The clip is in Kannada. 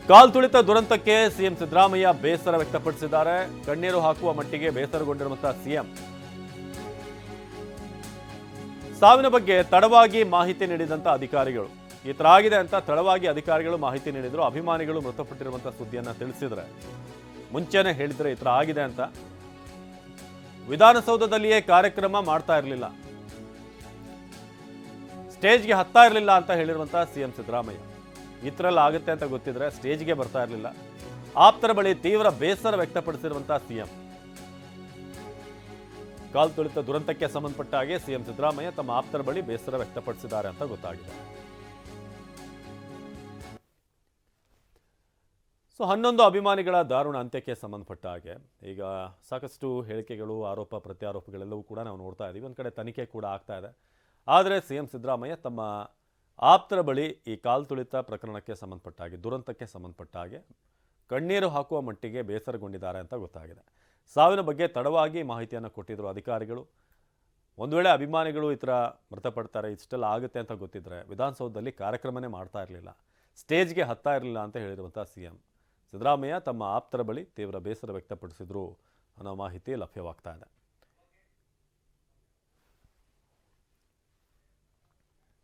ಕಾಲ್ ತುಳಿತ ದುರಂತಕ್ಕೆ ಸಿಎಂ ಸಿದ್ದರಾಮಯ್ಯ ಬೇಸರ ವ್ಯಕ್ತಪಡಿಸಿದ್ದಾರೆ. ಕಣ್ಣೀರು ಹಾಕುವ ಮಟ್ಟಿಗೆ ಬೇಸರಗೊಂಡಿರುವಂತಹ ಸಿಎಂ ಸಾವಿನ ಬಗ್ಗೆ ತಡವಾಗಿ ಮಾಹಿತಿ ನೀಡಿದಂತ ಅಧಿಕಾರಿಗಳು ಈ ತರ ಆಗಿದೆ ಅಂತ ತಡವಾಗಿ ಅಧಿಕಾರಿಗಳು ಮಾಹಿತಿ ನೀಡಿದ್ರು. ಅಭಿಮಾನಿಗಳು ಮೃತಪಟ್ಟಿರುವಂತಹ ಸುದ್ದಿಯನ್ನ ತಿಳಿಸಿದ್ರೆ ಮುಂಚೆನೆ ಹೇಳಿದ್ರೆ ಈ ತರ ಆಗಿದೆ ಅಂತ. ವಿಧಾನಸೌಧದಲ್ಲಿಯೇ ಕಾರ್ಯಕ್ರಮ ಮಾಡ್ತಾ ಇರಲಿಲ್ಲ, ಸ್ಟೇಜ್ಗೆ ಹತ್ತಾ ಇರಲಿಲ್ಲ ಅಂತ ಹೇಳಿರುವಂತಹ ಸಿಎಂ ಸಿದ್ದರಾಮಯ್ಯ ಈ ಥರ ಎಲ್ಲ ಆಗುತ್ತೆ ಅಂತ ಗೊತ್ತಿದ್ರೆ ಸ್ಟೇಜ್ಗೆ ಬರ್ತಾ ಇರಲಿಲ್ಲ. ಆಪ್ತರ ಬಳಿ ತೀವ್ರ ಬೇಸರ ವ್ಯಕ್ತಪಡಿಸಿರುವಂತಹ ಸಿಎಂ ಕಾಲ್ ತುಳಿತ ದುರಂತಕ್ಕೆ ಸಂಬಂಧಪಟ್ಟ ಹಾಗೆ ಸಿಎಂ ಸಿದ್ದರಾಮಯ್ಯ ತಮ್ಮ ಆಪ್ತರ ಬಳಿ ಬೇಸರ ವ್ಯಕ್ತಪಡಿಸಿದ್ದಾರೆ ಅಂತ ಗೊತ್ತಾಗಿದೆ. ಸೊ 11 ಅಭಿಮಾನಿಗಳ ದಾರುಣ ಅಂತ್ಯಕ್ಕೆ ಸಂಬಂಧಪಟ್ಟ ಹಾಗೆ ಈಗ ಸಾಕಷ್ಟು ಹೇಳಿಕೆಗಳು, ಆರೋಪ ಪ್ರತ್ಯಾರೋಪಗಳೆಲ್ಲವೂ ಕೂಡ ನಾವು ನೋಡ್ತಾ ಇದ್ದೀವಿ. ಒಂದು ಕಡೆ ತನಿಖೆ ಕೂಡ ಆಗ್ತಾ ಇದೆ. ಆದರೆ ಸಿಎಂ ಸಿದ್ದರಾಮಯ್ಯ ತಮ್ಮ ಆಪ್ತರ ಬಳಿ ಈ ಕಾಲ್ ತುಳಿತ ಪ್ರಕರಣಕ್ಕೆ ಸಂಬಂಧಪಟ್ಟ ಹಾಗೆ, ದುರಂತಕ್ಕೆ ಸಂಬಂಧಪಟ್ಟ ಹಾಗೆ ಕಣ್ಣೀರು ಹಾಕುವ ಮಟ್ಟಿಗೆ ಬೇಸರಗೊಂಡಿದ್ದಾರೆ ಅಂತ ಗೊತ್ತಾಗಿದೆ. ಸಾವಿನ ಬಗ್ಗೆ ತಡವಾಗಿ ಮಾಹಿತಿಯನ್ನು ಕೊಟ್ಟಿದ್ದರು ಅಧಿಕಾರಿಗಳು. ಒಂದು ವೇಳೆ ಅಭಿಮಾನಿಗಳು ಈ ಥರ ಮೃತಪಡ್ತಾರೆ, ಇಷ್ಟೆಲ್ಲ ಆಗುತ್ತೆ ಅಂತ ಗೊತ್ತಿದ್ರೆ ವಿಧಾನಸೌಧದಲ್ಲಿ ಕಾರ್ಯಕ್ರಮನೇ ಮಾಡ್ತಾ ಇರಲಿಲ್ಲ, ಸ್ಟೇಜ್ಗೆ ಹತ್ತಾ ಇರಲಿಲ್ಲ ಅಂತ ಹೇಳಿರುವಂಥ ಸಿಎಂ ಸಿದ್ದರಾಮಯ್ಯ ತಮ್ಮ ಆಪ್ತರ ಬಳಿ ತೀವ್ರ ಬೇಸರ ವ್ಯಕ್ತಪಡಿಸಿದ್ರು ಅನ್ನೋ ಮಾಹಿತಿ ಲಭ್ಯವಾಗ್ತಾ ಇದೆ.